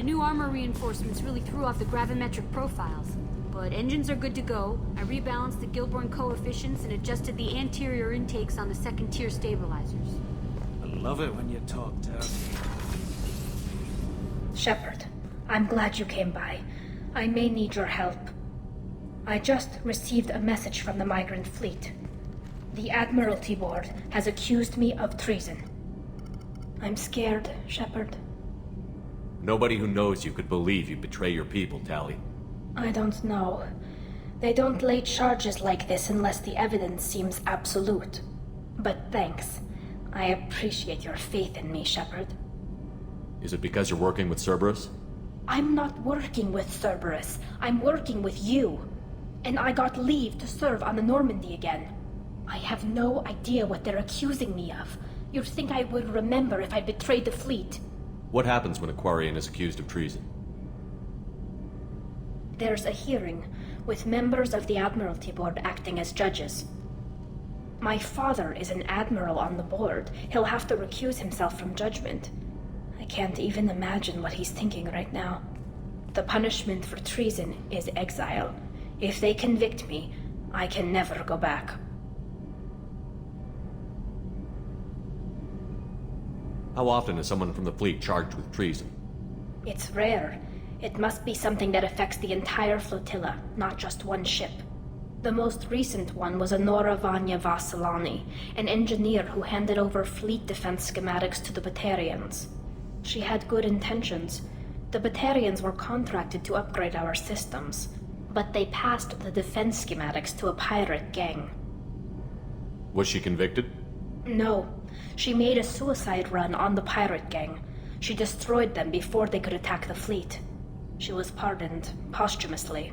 The new armor reinforcements really threw off the gravimetric profiles. But engines are good to go. I rebalanced the Gilborn coefficients and adjusted the anterior intakes on the second-tier stabilizers. I love it when you talk, Tali. Shepard, I'm glad you came by. I may need your help. I just received a message from the migrant fleet. The Admiralty Board has accused me of treason. I'm scared, Shepard. Nobody who knows you could believe you betray your people, Tali. I don't know. They don't lay charges like this unless the evidence seems absolute. But thanks. I appreciate your faith in me, Shepard. Is it because you're working with Cerberus? I'm not working with Cerberus. I'm working with you. And I got leave to serve on the Normandy again. I have no idea what they're accusing me of. You'd think I would remember if I betrayed the fleet. What happens when a Quarian is accused of treason? There's a hearing, with members of the Admiralty Board acting as judges. My father is an admiral on the board. He'll have to recuse himself from judgment. I can't even imagine what he's thinking right now. The punishment for treason is exile. If they convict me, I can never go back. How often is someone from the fleet charged with treason? It's rare. It must be something that affects the entire flotilla, not just one ship. The most recent one was Honora Vanya Vassilani, an engineer who handed over fleet defense schematics to the Batarians. She had good intentions. The Batarians were contracted to upgrade our systems, but they passed the defense schematics to a pirate gang. Was she convicted? No. She made a suicide run on the pirate gang. She destroyed them before they could attack the fleet. She was pardoned, posthumously.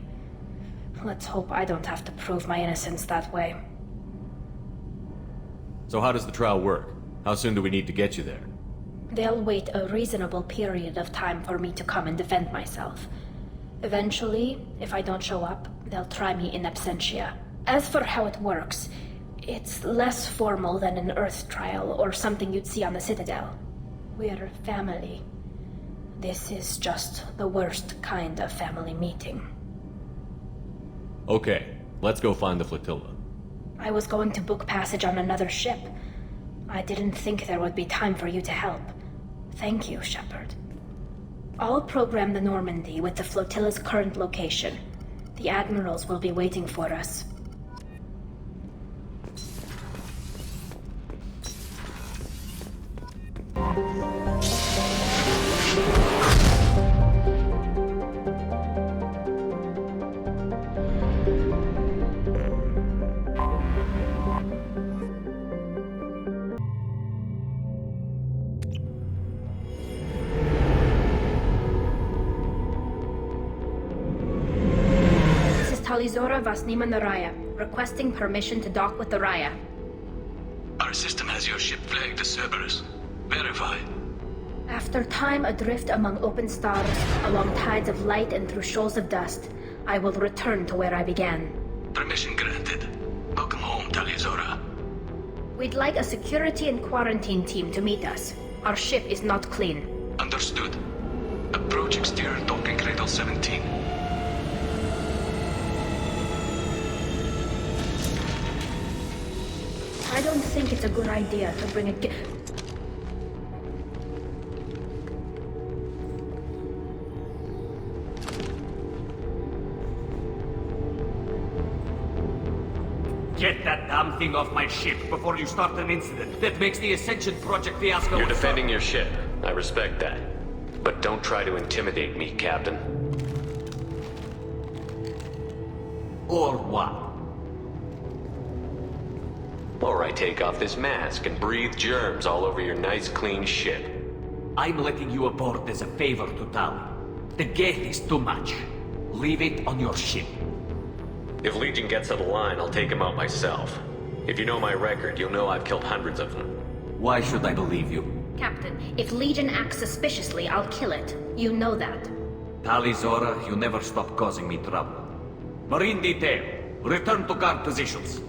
Let's hope I don't have to prove my innocence that way. So how does the trial work? How soon do we need to get you there? They'll wait a reasonable period of time for me to come and defend myself. Eventually, if I don't show up, they'll try me in absentia. As for how it works, it's less formal than an Earth trial or something you'd see on the Citadel. We're family. This is just the worst kind of family meeting. Okay, let's go find the flotilla. I was going to book passage on another ship. I didn't think there would be time for you to help. Thank you, Shepard. I'll program the Normandy with the flotilla's current location. The admirals will be waiting for us. Talizora Vasnima Naraya, requesting permission to dock with the Raya. Our system has your ship flagged as Cerberus. Verify. After time adrift among open stars, along tides of light and through shoals of dust, I will return to where I began. Permission granted. Welcome home, Talizora. We'd like a security and quarantine team to meet us. Our ship is not clean. Understood. Approach exterior docking cradle 17. I don't think it's a good idea to bring a Get that damn thing off my ship before you start an incident that makes the Ascension Project fiasco. You're defending your ship. I respect that. But don't try to intimidate me, Captain. Or what? Or I take off this mask and breathe germs all over your nice, clean ship. I'm letting you aboard as a favor to Tali. The gate is too much. Leave it on your ship. If Legion gets out of line, I'll take him out myself. If you know my record, you'll know I've killed hundreds of them. Why should I believe you? Captain, if Legion acts suspiciously, I'll kill it. You know that. Talizora, you never stop causing me trouble. Marine detail, return to guard positions.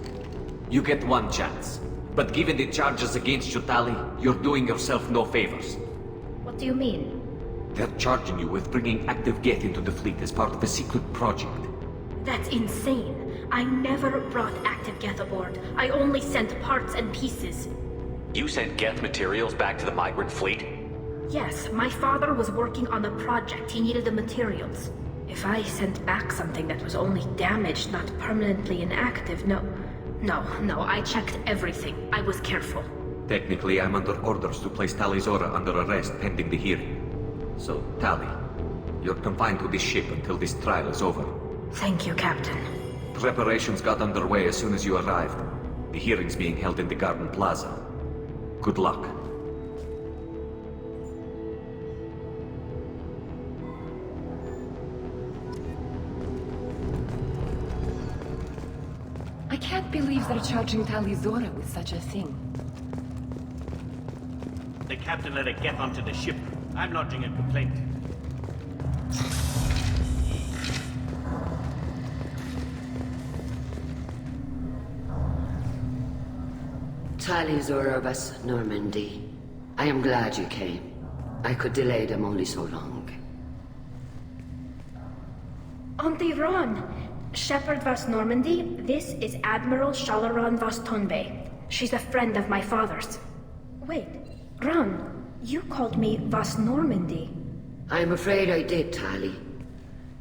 You get one chance. But given the charges against you, Tali, you're doing yourself no favors. What do you mean? They're charging you with bringing active Geth into the fleet as part of a secret project. That's insane. I never brought active Geth aboard. I only sent parts and pieces. You sent Geth materials back to the migrant fleet? Yes, my father was working on a project. He needed the materials. If I sent back something that was only damaged, not permanently inactive, no, I checked everything. I was careful. Technically, I'm under orders to place Tali Zora under arrest pending the hearing. So, Tali, you're confined to this ship until this trial is over. Thank you, Captain. Preparations got underway as soon as you arrived. The hearing's being held in the Garden Plaza. Good luck. I can't believe they're charging Tali Zora with such a thing. The captain let a Geth onto the ship. I'm lodging a complaint. Tali Zora of us, Normandy. I am glad you came. I could delay them only so long. Auntie Ron! Shepherd Vas Normandy, this is Admiral Shalaran Vas Tonbe. She's a friend of my father's. Wait, Ron, you called me Vas Normandy. I'm afraid I did, Tali.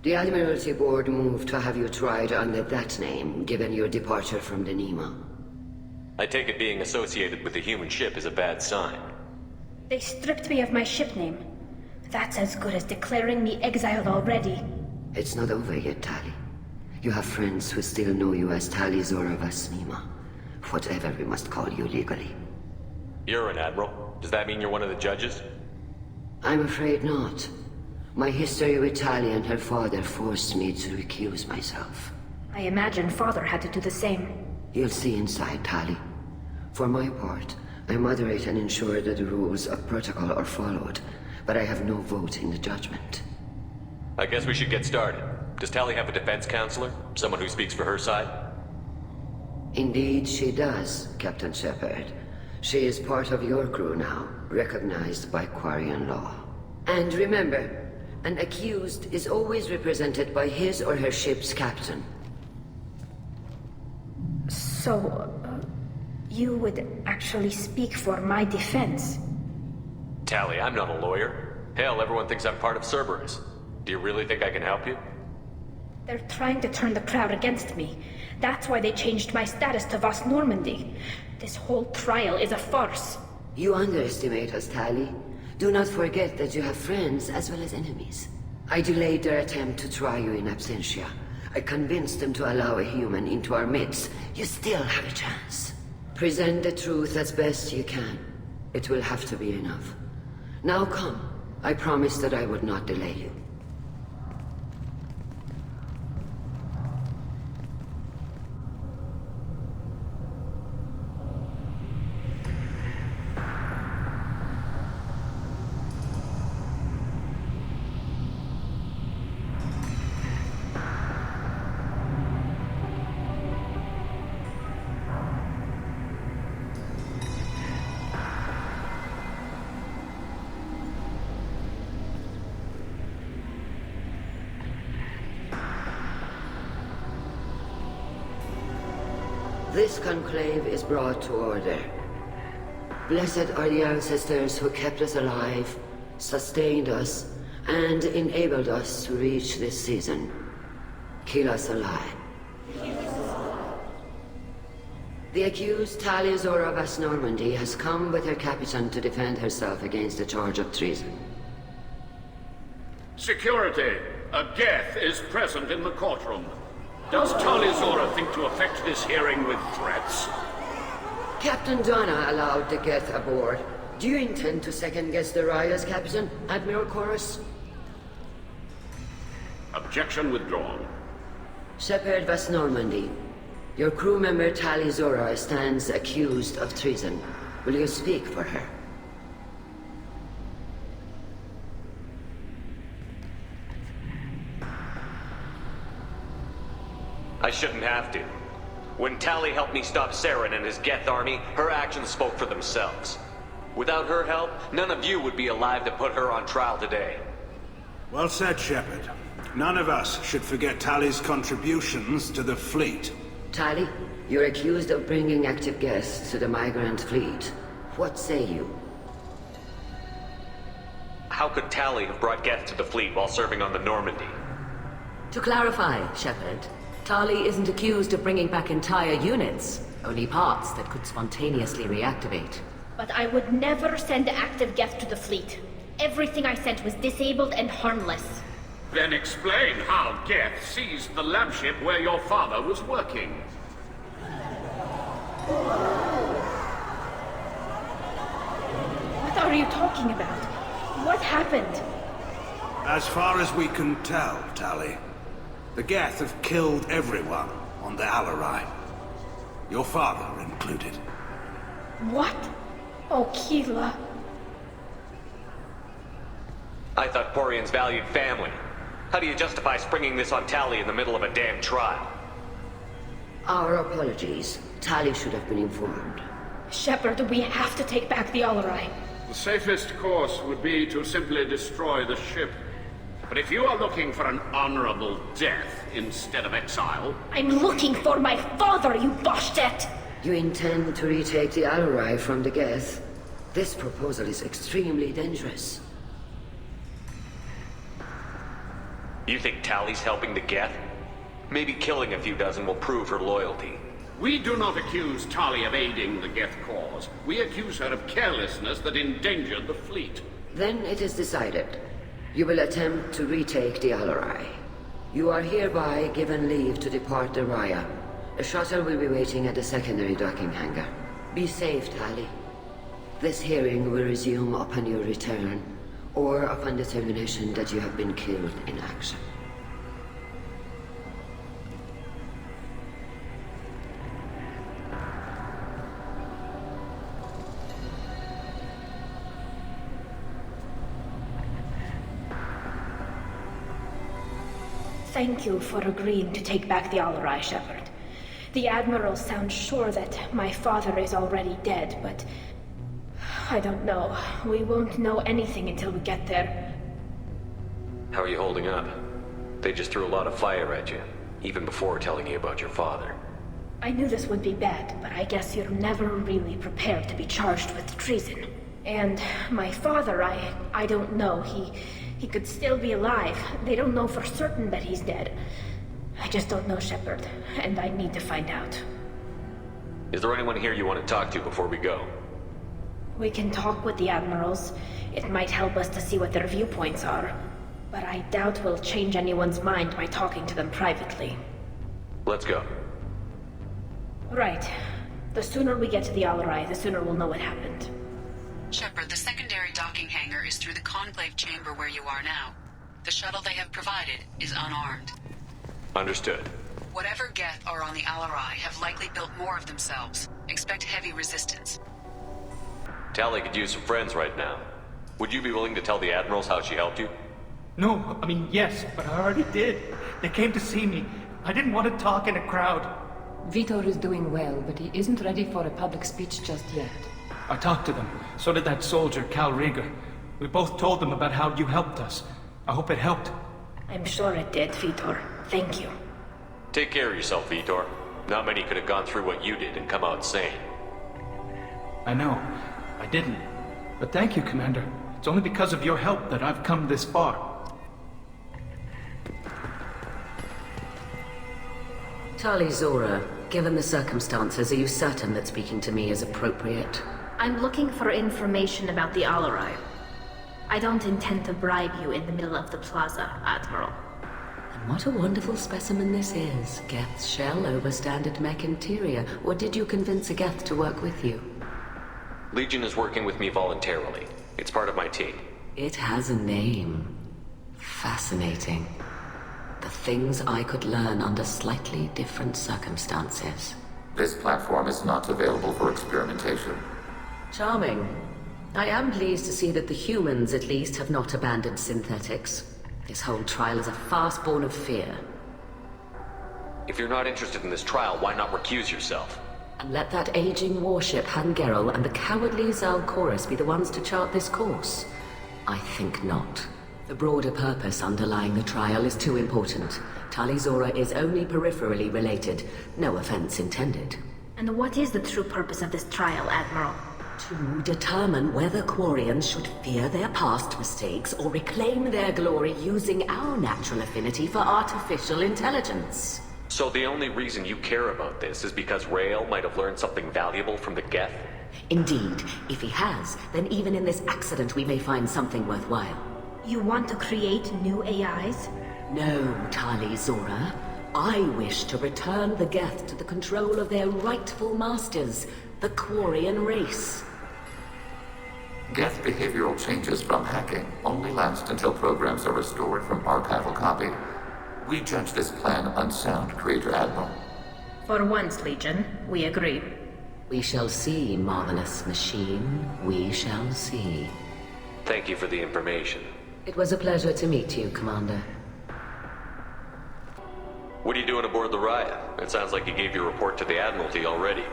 The Admiralty Board moved to have you tried under that name, given your departure from the Nima. I take it being associated with the human ship is a bad sign. They stripped me of my ship name. That's as good as declaring me exiled already. It's not over yet, Tali. You have friends who still know you as Tali Zora Vas Nima. Whatever we must call you legally. You're an admiral. Does that mean you're one of the judges? I'm afraid not. My history with Tali and her father forced me to recuse myself. I imagine father had to do the same. You'll see inside, Tali. For my part, I moderate and ensure that the rules of protocol are followed, but I have no vote in the judgment. I guess we should get started. Does Tali have a defense counselor? Someone who speaks for her side? Indeed, she does, Captain Shepard. She is part of your crew now, recognized by Quarian law. And remember, an accused is always represented by his or her ship's captain. So, you would actually speak for my defense? Tali, I'm not a lawyer. Hell, everyone thinks I'm part of Cerberus. Do you really think I can help you? They're trying to turn the crowd against me. That's why they changed my status to Vas Normandy. This whole trial is a farce. You underestimate us, Tali. Do not forget that you have friends as well as enemies. I delayed their attempt to try you in absentia. I convinced them to allow a human into our midst. You still have a chance. Present the truth as best you can. It will have to be enough. Now come. I promised that I would not delay you. This conclave is brought to order. Blessed are the ancestors who kept us alive, sustained us, and enabled us to reach this season. Kill us alive. The accused Tali Zora Vas Normandy has come with her captain to defend herself against the charge of treason. Security! A Geth is present in the courtroom. Does Tali Zora think to affect this hearing with threats? Captain Donna allowed the Geth aboard. Do you intend to second-guess the Raya's captain, Admiral Chorus? Objection withdrawn. Shepard Vas Normandy, your crew member Tali Zora stands accused of treason. Will you speak for her? I shouldn't have to. When Tali helped me stop Saren and his Geth army, her actions spoke for themselves. Without her help, none of you would be alive to put her on trial today. Well said, Shepard. None of us should forget Tali's contributions to the fleet. Tali, you're accused of bringing active guests to the migrant fleet. What say you? How could Tali have brought Geth to the fleet while serving on the Normandy? To clarify, Shepard, Tali isn't accused of bringing back entire units, only parts that could spontaneously reactivate. But I would never send active Geth to the fleet. Everything I sent was disabled and harmless. Then explain how Geth seized the lab ship where your father was working. What are you talking about? What happened? As far as we can tell, Tali, the Geth have killed everyone on the Alarai. Your father included. What? Oh, Keela. I thought Quarians valued family. How do you justify springing this on Tali in the middle of a damn trial? Our apologies. Tali should have been informed. Shepard, we have to take back the Alarai. The safest course would be to simply destroy the ship. But if you are looking for an honorable death instead of exile... I'm looking for my father, you Boshtet! You intend to retake the Alarai from the Geth? This proposal is extremely dangerous. You think Tali's helping the Geth? Maybe killing a few dozen will prove her loyalty. We do not accuse Tali of aiding the Geth cause. We accuse her of carelessness that endangered the fleet. Then it is decided. You will attempt to retake the Alarai. You are hereby given leave to depart the Raya. A shuttle will be waiting at the secondary docking hangar. Be safe, Tali. This hearing will resume upon your return, or upon determination that you have been killed in action. Thank you for agreeing to take back the Alarai, Shepard. The Admiral sounds sure that my father is already dead, but... I don't know. We won't know anything until we get there. How are you holding up? They just threw a lot of fire at you, even before telling you about your father. I knew this would be bad, but I guess you're never really prepared to be charged with treason. And my father, I don't know. He could still be alive. They don't know for certain that he's dead. I just don't know, Shepard, and I need to find out. Is there anyone here you want to talk to before we go? We can talk with the Admirals. It might help us to see what their viewpoints are. But I doubt we'll change anyone's mind by talking to them privately. Let's go. Right. The sooner we get to the Alarai, the sooner we'll know what happened. Shepard, the secondary docking hangar is through the conclave chamber where you are now. The shuttle they have provided is unarmed. Understood. Whatever Geth are on the Alarai have likely built more of themselves. Expect heavy resistance. Tali could use some friends right now. Would you be willing to tell the Admirals how she helped you? No, I mean, yes, but I already did. They came to see me. I didn't want to talk in a crowd. Vitor is doing well, but he isn't ready for a public speech just yet. I talked to them. So did that soldier, Cal Rieger. We both told them about how you helped us. I hope it helped. I'm sure it did, Vitor. Thank you. Take care of yourself, Vitor. Not many could have gone through what you did and come out sane. I know. I didn't. But thank you, Commander. It's only because of your help that I've come this far. Tali Zora, given the circumstances, are you certain that speaking to me is appropriate? I'm looking for information about the Alarai. I don't intend to bribe you in the middle of the plaza, Admiral. And what a wonderful specimen this is. Geth's shell over standard mech interior. Or did you convince a Geth to work with you? Legion is working with me voluntarily. It's part of my team. It has a name. Fascinating. The things I could learn under slightly different circumstances. This platform is not available for experimentation. Charming. I am pleased to see that the humans, at least, have not abandoned synthetics. This whole trial is a farce born of fear. If you're not interested in this trial, why not recuse yourself? And let that aging warship, Hangerel, and the cowardly Zalcorus be the ones to chart this course? I think not. The broader purpose underlying the trial is too important. Tali Zora is only peripherally related. No offense intended. And what is the true purpose of this trial, Admiral? To determine whether Quarians should fear their past mistakes or reclaim their glory using our natural affinity for artificial intelligence. So the only reason you care about this is because Rael might have learned something valuable from the Geth? Indeed. If he has, then even in this accident we may find something worthwhile. You want to create new AIs? No, Tali Zora. I wish to return the Geth to the control of their rightful masters, the Quarian race. Geth behavioral changes from hacking only last until programs are restored from archival copy. We judge this plan unsound, Creator Admiral. For once, Legion, we agree. We shall see, marvelous machine. We shall see. Thank you for the information. It was a pleasure to meet you, Commander. What are you doing aboard the Raya? It sounds like you gave your report to the Admiralty already.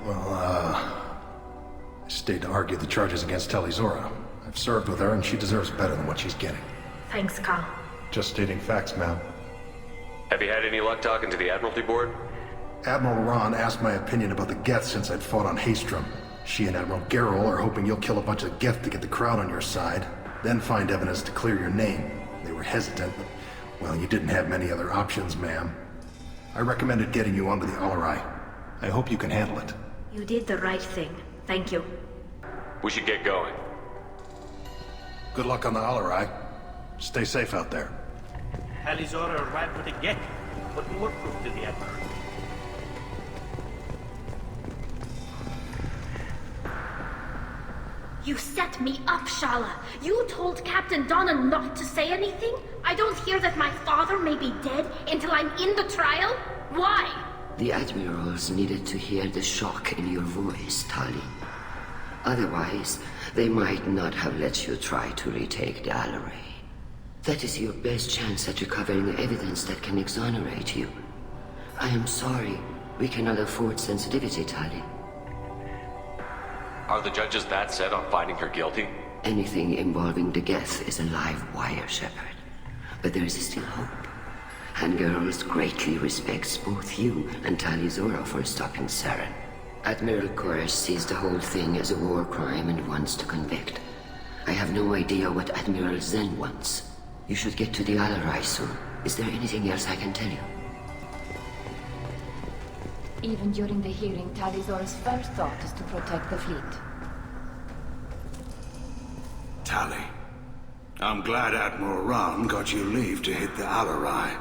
Well, I stayed to argue the charges against Tali Zora. I've served with her, and she deserves better than what she's getting. Thanks, Cal. Just stating facts, ma'am. Have you had any luck talking to the Admiralty board? Admiral Ron asked my opinion about the Geth since I'd fought on Haystrom. She and Admiral Garrel are hoping you'll kill a bunch of Geth to get the crowd on your side, then find evidence to clear your name. They were hesitant, but, well, you didn't have many other options, ma'am. I recommended getting you onto the Alarai. I hope you can handle it. You did the right thing. Thank you. We should get going. Good luck on the Alarai. Stay safe out there. Tali Zora arrived with a Geth. What more proof to the Admiral? You set me up, Shala. You told Captain Donna not to say anything? I don't hear that my father may be dead until I'm in the trial? Why? The admirals needed to hear the shock in your voice, Tali. Otherwise, they might not have let you try to retake the Alarai. That is your best chance at recovering evidence that can exonerate you. I am sorry. We cannot afford sensitivity, Tali. Are the judges that set on finding her guilty? Anything involving the Geth is a live wire, Shepard. But there is still hope. Hangirls greatly respects both you and Tali Zora for stopping Saren. Admiral Koresh sees the whole thing as a war crime and wants to convict. I have no idea what Admiral Zen wants. You should get to the Alarai soon. Is there anything else I can tell you? Even during the hearing, Tali Zora's first thought is to protect the fleet. Tali, I'm glad Admiral Ron got you leave to hit the Alarai.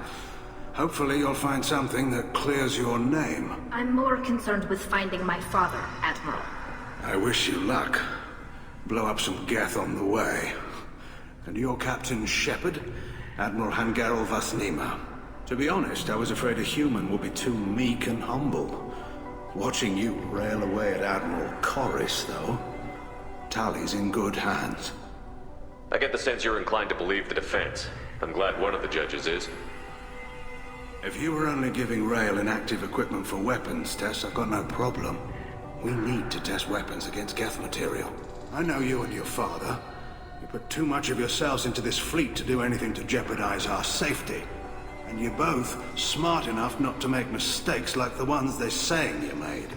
Hopefully you'll find something that clears your name. I'm more concerned with finding my father, Admiral. I wish you luck. Blow up some Geth on the way. And your Captain Shepard, Admiral Hangarel Vasnima. To be honest, I was afraid a human would be too meek and humble. Watching you rail away at Admiral Corris, though, Tali's in good hands. I get the sense you're inclined to believe the defense. I'm glad one of the judges is. If you were only giving Rail inactive equipment for weapons tests, I've got no problem. We need to test weapons against Geth material. I know you and your father. You put too much of yourselves into this fleet to do anything to jeopardize our safety. And you're both smart enough not to make mistakes like the ones they're saying you made.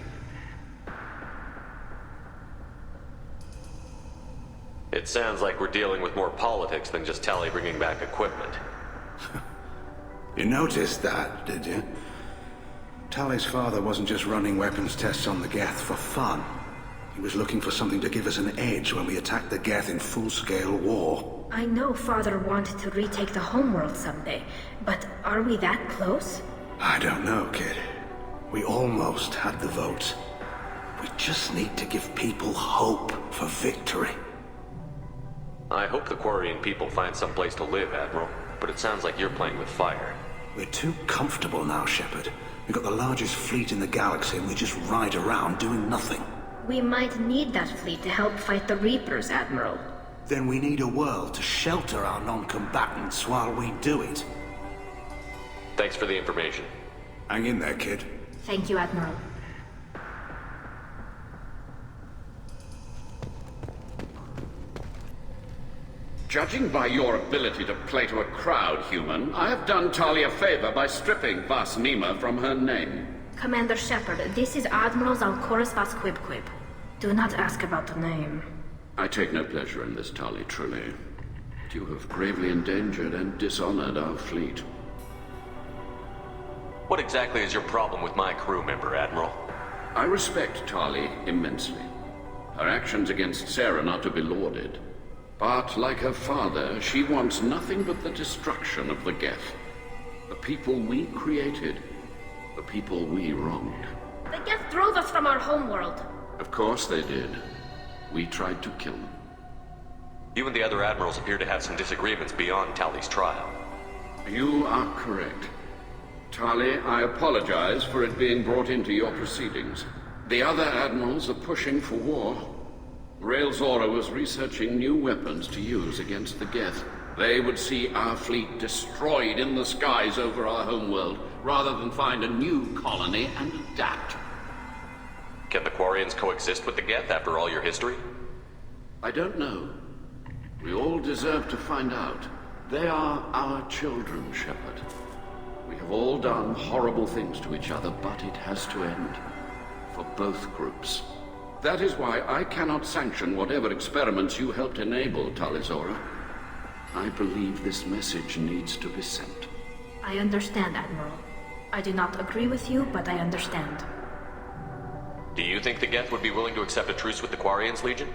It sounds like we're dealing with more politics than just Tali bringing back equipment. You noticed that, did you? Tali's father wasn't just running weapons tests on the Geth for fun. He was looking for something to give us an edge when we attacked the Geth in full-scale war. I know Father wanted to retake the homeworld someday, but are we that close? I don't know, kid. We almost had the votes. We just need to give people hope for victory. I hope the Quarian people find some place to live, Admiral, but it sounds like you're playing with fire. We're too comfortable now, Shepard. We've got the largest fleet in the galaxy and we just ride around doing nothing. We might need that fleet to help fight the Reapers, Admiral. Then we need a world to shelter our non-combatants while we do it. Thanks for the information. Hang in there, kid. Thank you, Admiral. Judging by your ability to play to a crowd, human, I have done Tali a favor by stripping Vas Nima from her name. Commander Shepard, this is Admiral Zalkoris Vas Quibquib. Do not ask about the name. I take no pleasure in this, Tali, truly. But you have gravely endangered and dishonored our fleet. What exactly is your problem with my crew member, Admiral? I respect Tali immensely. Her actions against Saren are to be lauded. But, like her father, she wants nothing but the destruction of the Geth. The people we created. The people we wronged. The Geth drove us from our homeworld. Of course they did. We tried to kill them. You and the other admirals appear to have some disagreements beyond Tali's trial. You are correct. Tali, I apologize for it being brought into your proceedings. The other admirals are pushing for war. Rael Zora was researching new weapons to use against the Geth. They would see our fleet destroyed in the skies over our homeworld, rather than find a new colony and adapt. Can the Quarians coexist with the Geth after all your history? I don't know. We all deserve to find out. They are our children, Shepard. We have all done horrible things to each other, but it has to end. For both groups. That is why I cannot sanction whatever experiments you helped enable, Tali Zora. I believe this message needs to be sent. I understand, Admiral. I do not agree with you, but I understand. Do you think the Geth would be willing to accept a truce with the Quarians, Legion?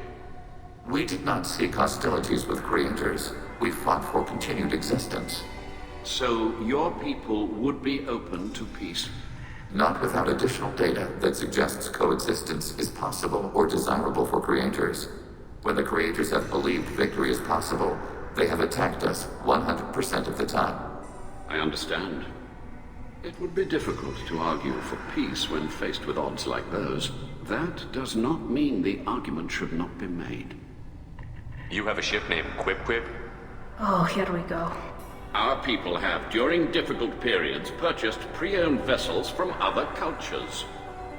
We did not seek hostilities with creators. We fought for continued existence. So your people would be open to peace? Not without additional data that suggests coexistence is possible or desirable for creators. When the creators have believed victory is possible, they have attacked us 100% of the time. I understand. It would be difficult to argue for peace when faced with odds like those. That does not mean the argument should not be made. You have a ship named Quib? Oh, here we go. Our people have, during difficult periods, purchased pre-owned vessels from other cultures,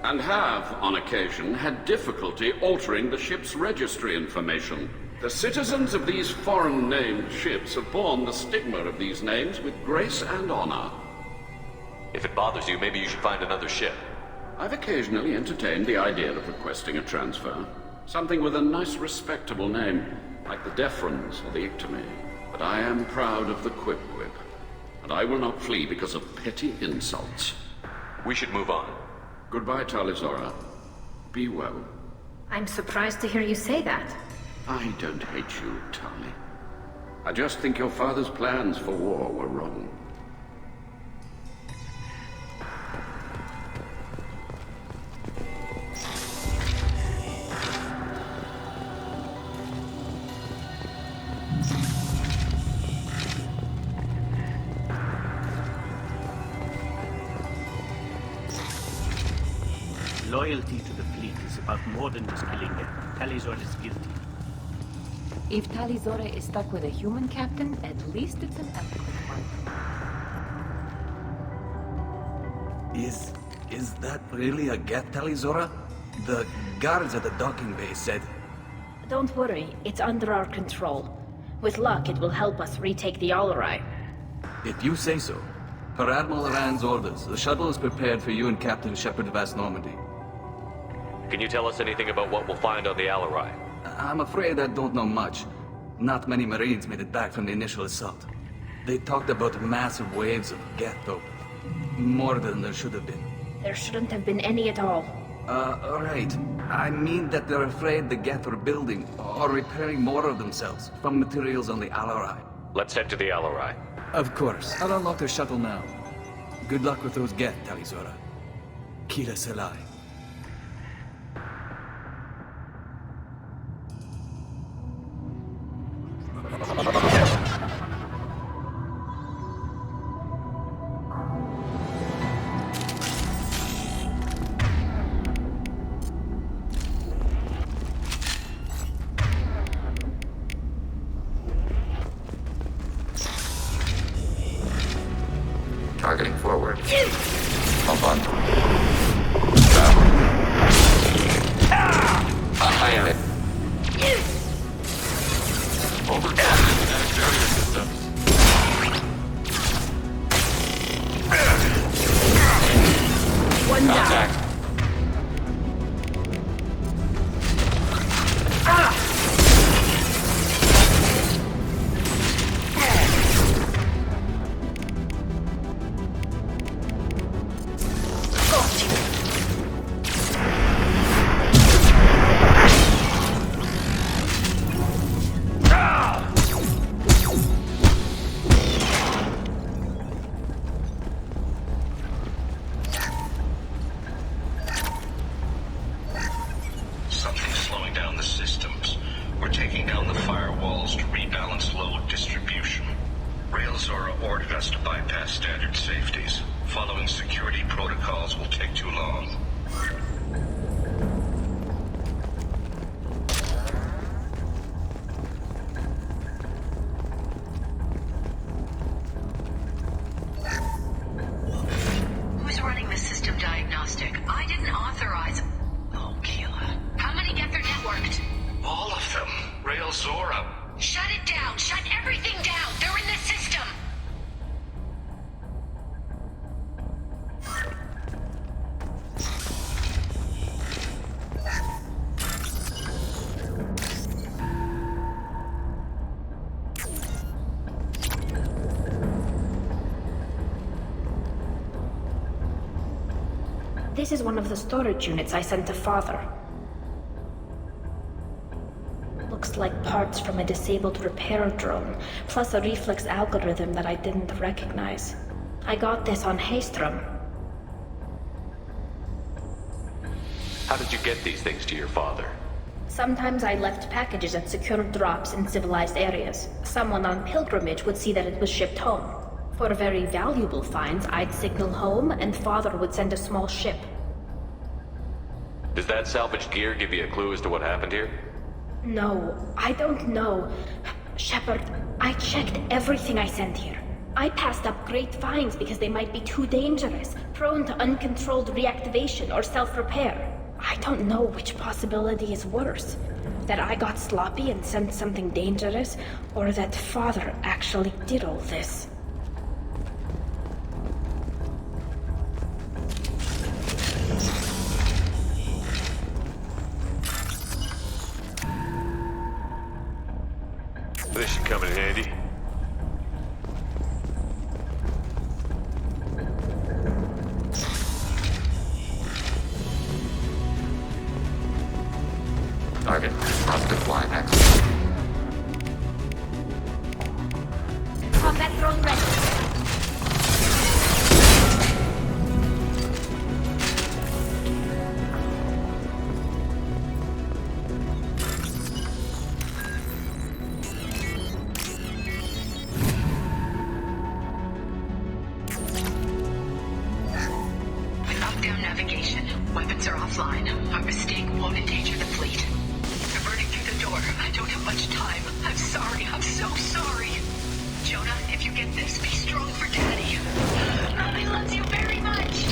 and have, on occasion, had difficulty altering the ship's registry information. The citizens of these foreign-named ships have borne the stigma of these names with grace and honor. If it bothers you, maybe you should find another ship. I've occasionally entertained the idea of requesting a transfer. Something with a nice, respectable name, like the Defrons or the Ictomy. But I am proud of the Quib, and I will not flee because of petty insults. We should move on. Goodbye, Tali Zora. Be well. I'm surprised to hear you say that. I don't hate you, Tali. I just think your father's plans for war were wrong. Loyalty to the fleet is about more than just killing them. Tali Zora is guilty. If Tali Zora is stuck with a human captain, at least it's an eloquent one. Is that really a Geth, Tali Zora? The guards at the docking bay said... Don't worry, it's under our control. With luck, it will help us retake the Alarai. If you say so. Per Admiral Rand's orders, the shuttle is prepared for you and Captain Shepard of Normandy. Can you tell us anything about what we'll find on the Alarai? I'm afraid I don't know much. Not many Marines made it back from the initial assault. They talked about massive waves of Geth, though. More than there should have been. There shouldn't have been any at all. Right. I mean that they're afraid the Geth are building or repairing more of themselves from materials on the Alarai. Let's head to the Alarai. Of course. I'll unlock their shuttle now. Good luck with those Geth, Tali Zora. Kira Selai. Targeting forward. Hold on. This is one of the storage units I sent to Father. Looks like parts from a disabled repair drone, plus a reflex algorithm that I didn't recognize. I got this on Haystrom. How did you get these things to your father? Sometimes I left packages at secure drops in civilized areas. Someone on pilgrimage would see that it was shipped home. For very valuable finds, I'd signal home, and Father would send a small ship. Does that salvaged gear give you a clue as to what happened here? No, I don't know. Shepard, I checked everything I sent here. I passed up great finds because they might be too dangerous, prone to uncontrolled reactivation or self-repair. I don't know which possibility is worse. That I got sloppy and sent something dangerous, or that Father actually did all this. This should come in handy. Target, positive flying access. Combat drone ready. Lockdown navigation. Weapons are offline. Our mistake won't endanger the fleet. Reverting through the door. I don't have much time. I'm sorry. I'm so sorry. Jonah, if you get this, be strong for Daddy. Mommy loves you very much.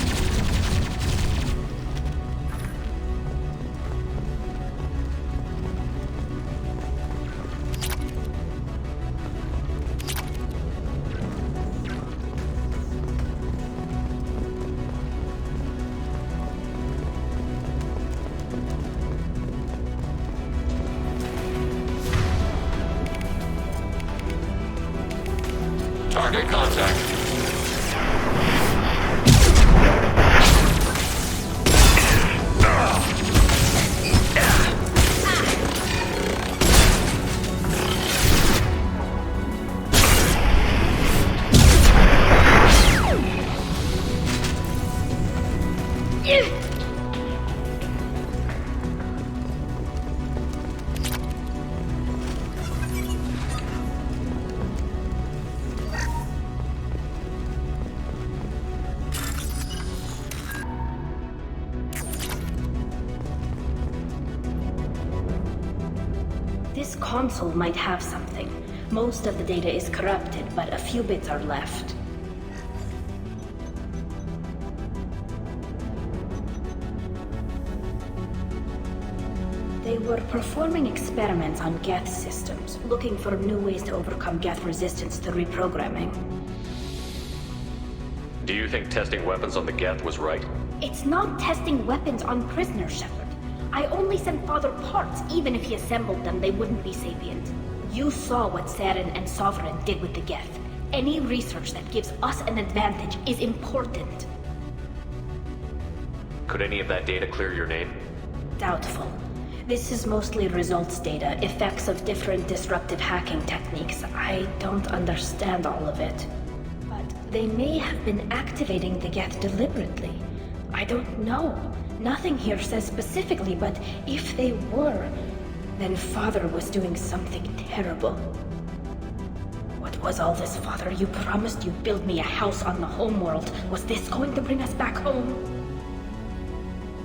Target contact. This console might have something. Most of the data is corrupted, but a few bits are left. They were performing experiments on Geth systems, looking for new ways to overcome Geth resistance to reprogramming. Do you think testing weapons on the Geth was right? It's not testing weapons on prisoners, Shepard. I only sent Father parts. Even if he assembled them, they wouldn't be sapient. You saw what Saren and Sovereign did with the Geth. Any research that gives us an advantage is important. Could any of that data clear your name? Doubtful. This is mostly results data, effects of different disruptive hacking techniques. I don't understand all of it. But they may have been activating the Geth deliberately. I don't know. Nothing here says specifically, but if they were, then Father was doing something terrible. What was all this, Father? You promised you'd build me a house on the homeworld. Was this going to bring us back home?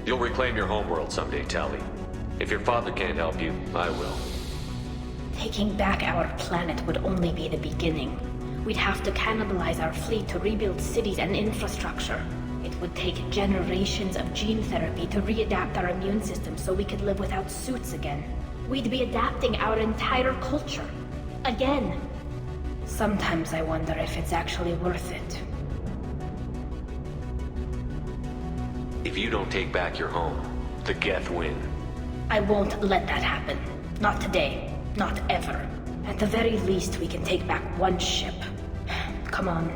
You'll reclaim your homeworld someday, Tali. If your father can't help you, I will. Taking back our planet would only be the beginning. We'd have to cannibalize our fleet to rebuild cities and infrastructure. It would take generations of gene therapy to readapt our immune system so we could live without suits again. We'd be adapting our entire culture. Again. Sometimes I wonder if it's actually worth it. If you don't take back your home, the Geth win. I won't let that happen. Not today. Not ever. At the very least, we can take back one ship. Come on.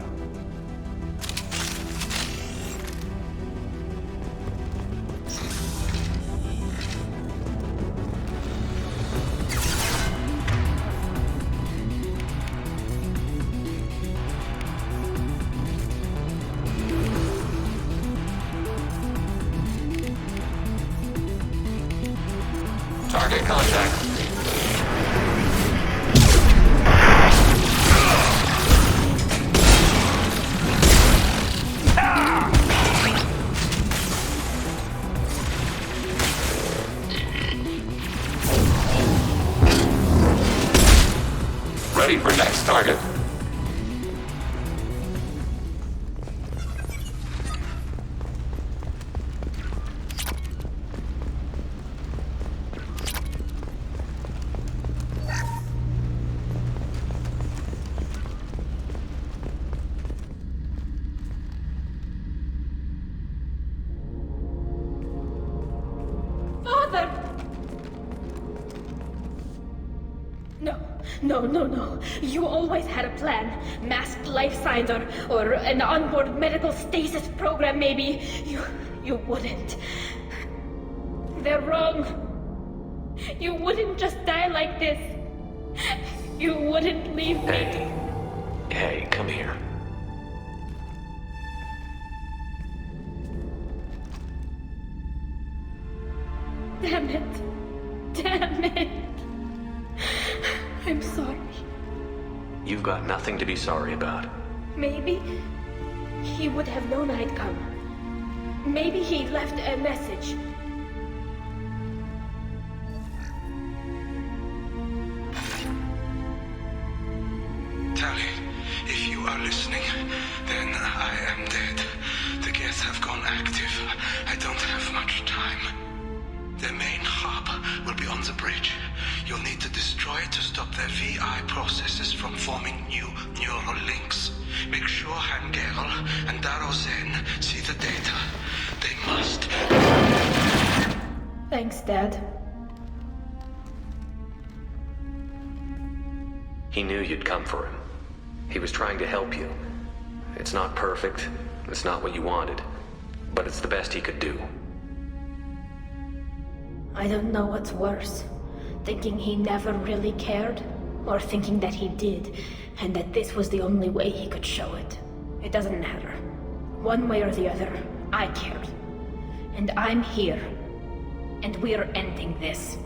contact. Ready for next target. No. You always had a plan. Masked life signs or an onboard medical stasis program, maybe. You wouldn't. They're wrong. You wouldn't just die like this. You wouldn't leave me. Hey, come here. Damn it. I'm sorry. You've got nothing to be sorry about. Maybe he would have known I'd come. Maybe he left a message. Tali, if you are listening, then I am dead. The Geth have gone active. I don't have much time. The main hub will be on the bridge. You'll need to destroy it to stop their VI processes from forming new neural links. Make sure Geralt and Darozen see the data. They must. Thanks, Dad. He knew you'd come for him. He was trying to help you. It's not perfect. It's not what you wanted. But it's the best he could do. I don't know what's worse. Thinking he never really cared, or thinking that he did, and that this was the only way he could show it. It doesn't matter. One way or the other, I cared. And I'm here. And we're ending this.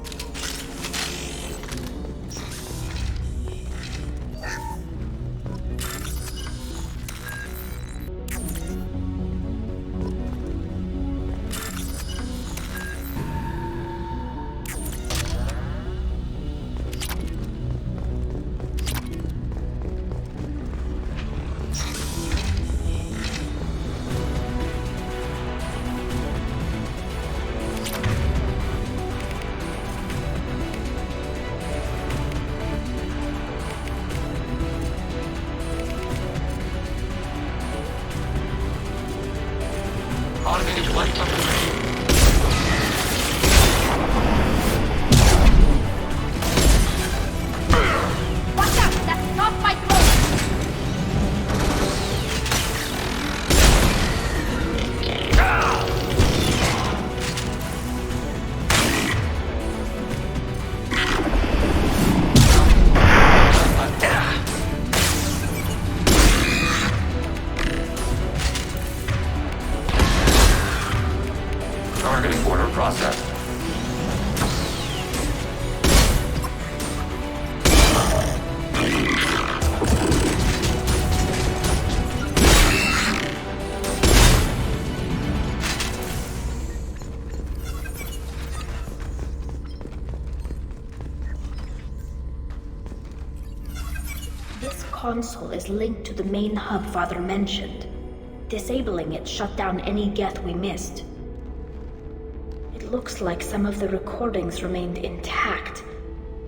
Console is linked to the main hub Father mentioned. Disabling it shut down any Geth we missed. It looks like some of the recordings remained intact.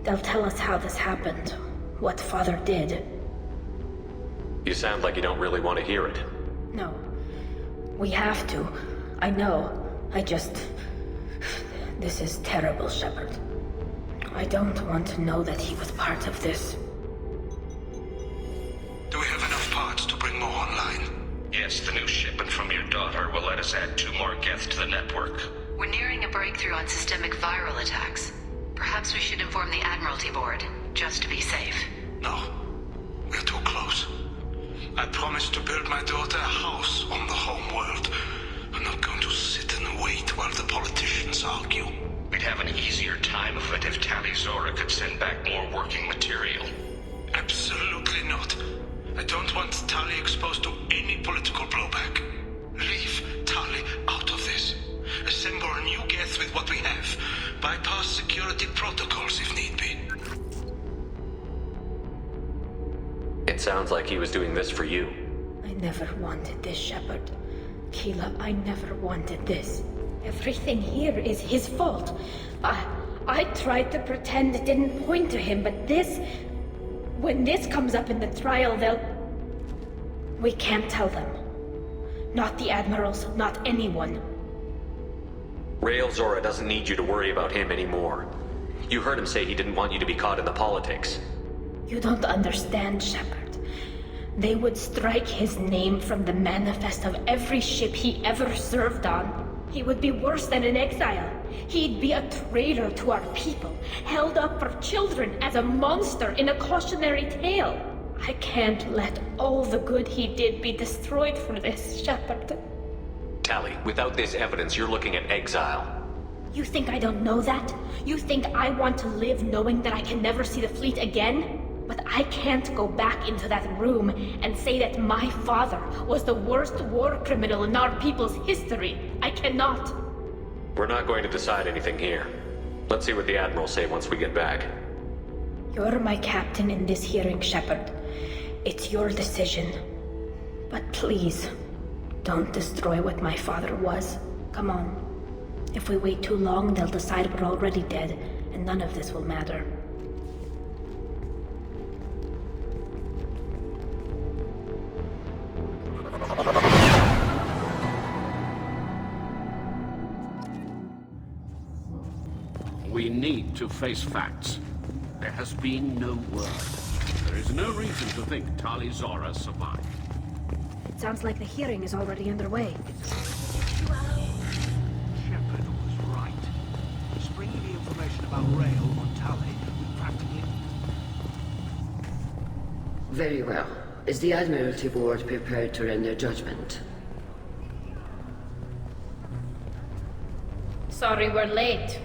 They'll tell us how this happened, what Father did. You sound like you don't really want to hear it. No. We have to. I know. This is terrible, Shepard. I don't want to know that he was part of this. Do we have enough parts to bring more online? Yes, the new shipment from your daughter will let us add 2 more Geth to the network. We're nearing a breakthrough on systemic viral attacks. Perhaps we should inform the Admiralty Board, just to be safe. No. We're too close. I promised to build my daughter a house on the home world. I'm not going to sit and wait while the politicians argue. We have an easier time of it if Tali Zora could send back more working material. Absolutely not. I don't want Tali exposed to any political blowback. Leave Tali out of this. Assemble a new Geth with what we have. Bypass security protocols if need be. It sounds like he was doing this for you. I never wanted this, Shepard. Keela, I never wanted this. Everything here is his fault. I tried to pretend it didn't point to him, but this... When this comes up in the trial, they'll... We can't tell them. Not the Admirals, not anyone. Rael Zora doesn't need you to worry about him anymore. You heard him say he didn't want you to be caught in the politics. You don't understand, Shepard. They would strike his name from the manifest of every ship he ever served on. He would be worse than an exile. He'd be a traitor to our people, held up for children as a monster in a cautionary tale. I can't let all the good he did be destroyed for this, Shepard. Tali, without this evidence, you're looking at exile. You think I don't know that? You think I want to live knowing that I can never see the fleet again? But I can't go back into that room and say that my father was the worst war criminal in our people's history. I cannot. We're not going to decide anything here. Let's see what the Admirals say once we get back. You're my captain in this hearing, Shepard. It's your decision. But please, don't destroy what my father was. Come on. If we wait too long, they'll decide we're already dead, and none of this will matter. We need to face facts. There has been no word. There is no reason to think Tali Zora survived. It sounds like the hearing is already underway. Shepard was right. Springing the information about Rael on Tali, we practically... Very well. Is the Admiralty Board prepared to render judgment? Sorry we're late.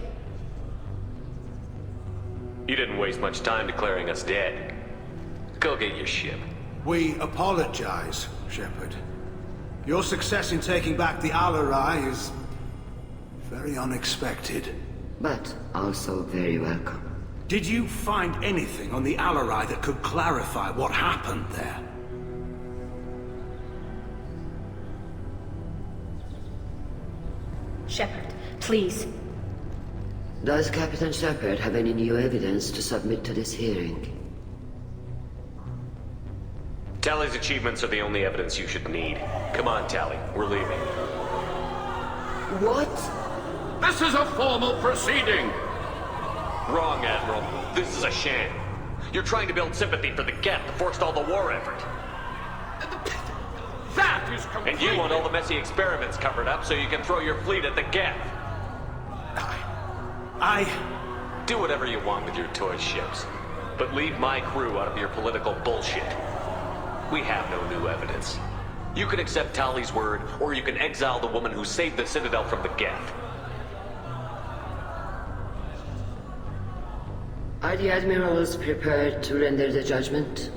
You didn't waste much time declaring us dead. Go get your ship. We apologize, Shepard. Your success in taking back the ALOV is... very unexpected. But also very welcome. Did you find anything on the ALOV that could clarify what happened there? Shepard, please. Does Captain Shepard have any new evidence to submit to this hearing? Tali's achievements are the only evidence you should need. Come on, Tali. We're leaving. What? This is a formal proceeding! Wrong, Admiral. This is a sham. You're trying to build sympathy for the Geth to forestall the war effort. That is complete... And you want all the messy experiments covered up so you can throw your fleet at the Geth. Do whatever you want with your toy ships, but leave my crew out of your political bullshit. We have no new evidence. You can accept Tali's word, or you can exile the woman who saved the Citadel from the Geth. Are the Admirals prepared to render the judgment?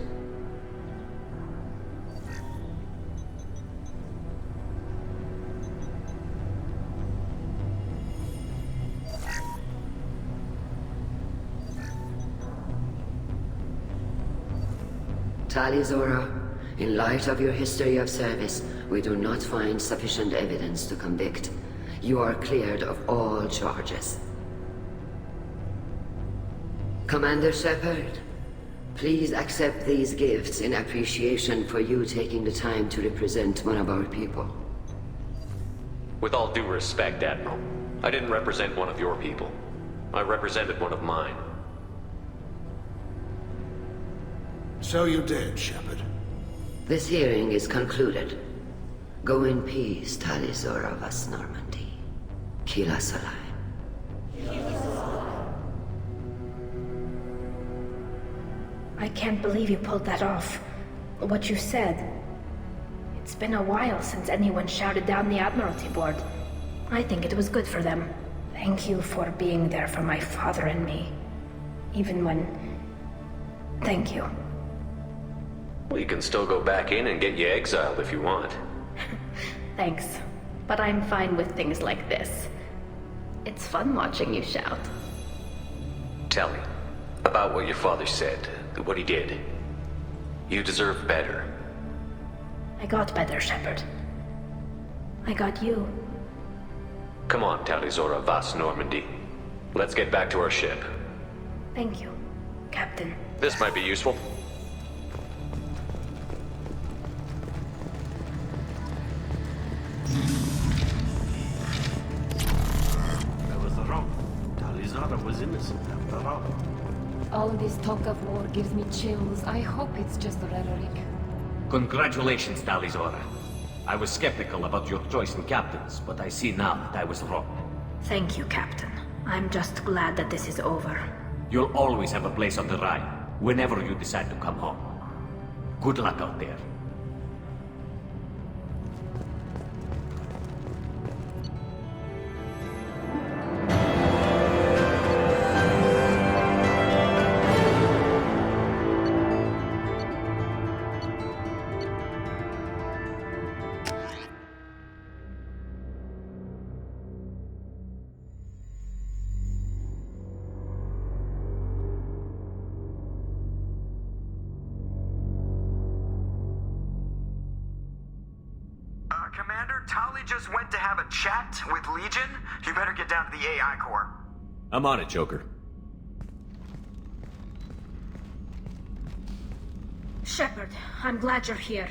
Tali Zora, in light of your history of service, we do not find sufficient evidence to convict. You are cleared of all charges. Commander Shepard, please accept these gifts in appreciation for you taking the time to represent one of our people. With all due respect, Admiral, I didn't represent one of your people. I represented one of mine. So you did, Shepard. This hearing is concluded. Go in peace, Tali Zora Vas Normandy. Kila Salai. I can't believe you pulled that off. What you said. It's been a while since anyone shouted down the Admiralty Board. I think it was good for them. The Thank you for being there for my father and me. Even when... Thank you. Well, you can still go back in and get you exiled if you want. Thanks. But I'm fine with things like this. It's fun watching you shout. Tali, about what your father said, what he did. You deserve better. I got better, Shepard. I got you. Come on, Tali Zora Vas Normandy. Let's get back to our ship. Thank you, Captain. This might be useful. I was wrong. Tali Zora was innocent after all. All this talk of war gives me chills. I hope it's just rhetoric. Congratulations, Tali Zora. I was skeptical about your choice in captains, but I see now that I was wrong. Thank you, Captain. I'm just glad that this is over. You'll always have a place on the ride, whenever you decide to come home. Good luck out there. Commander, Tali just went to have a chat with Legion. You better get down to the AI core. I'm on it, Joker. Shepard, I'm glad you're here.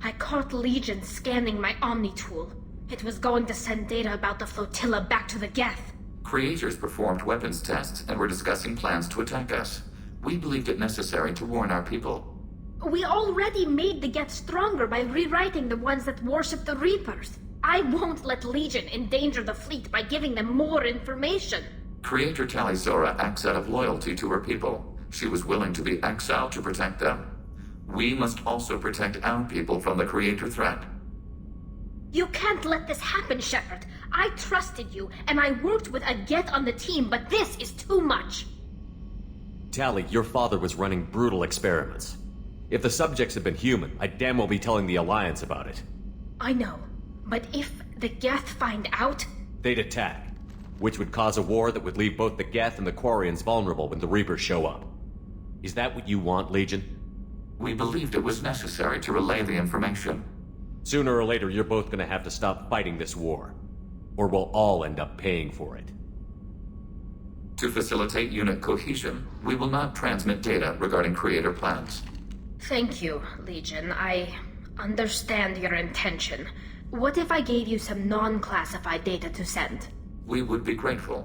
I caught Legion scanning my Omni tool. It was going to send data about the flotilla back to the Geth. Creators performed weapons tests and were discussing plans to attack us. We believed it necessary to warn our people. We already made the Geth stronger by rewriting the ones that worship the Reapers. I won't let Legion endanger the fleet by giving them more information. Creator Tali Zora acts out of loyalty to her people. She was willing to be exiled to protect them. We must also protect our people from the Creator threat. You can't let this happen, Shepard. I trusted you, and I worked with a Geth on the team, but this is too much. Tali, your father was running brutal experiments. If the subjects had been human, I'd damn well be telling the Alliance about it. I know, but if the Geth find out... They'd attack, which would cause a war that would leave both the Geth and the Quarians vulnerable when the Reapers show up. Is that what you want, Legion? We believed it was necessary to relay the information. Sooner or later, you're both gonna have to stop fighting this war. Or we'll all end up paying for it. To facilitate unit cohesion, we will not transmit data regarding Creator plans. Thank you, Legion. I understand your intention. What if I gave you some non-classified data to send? We would be grateful.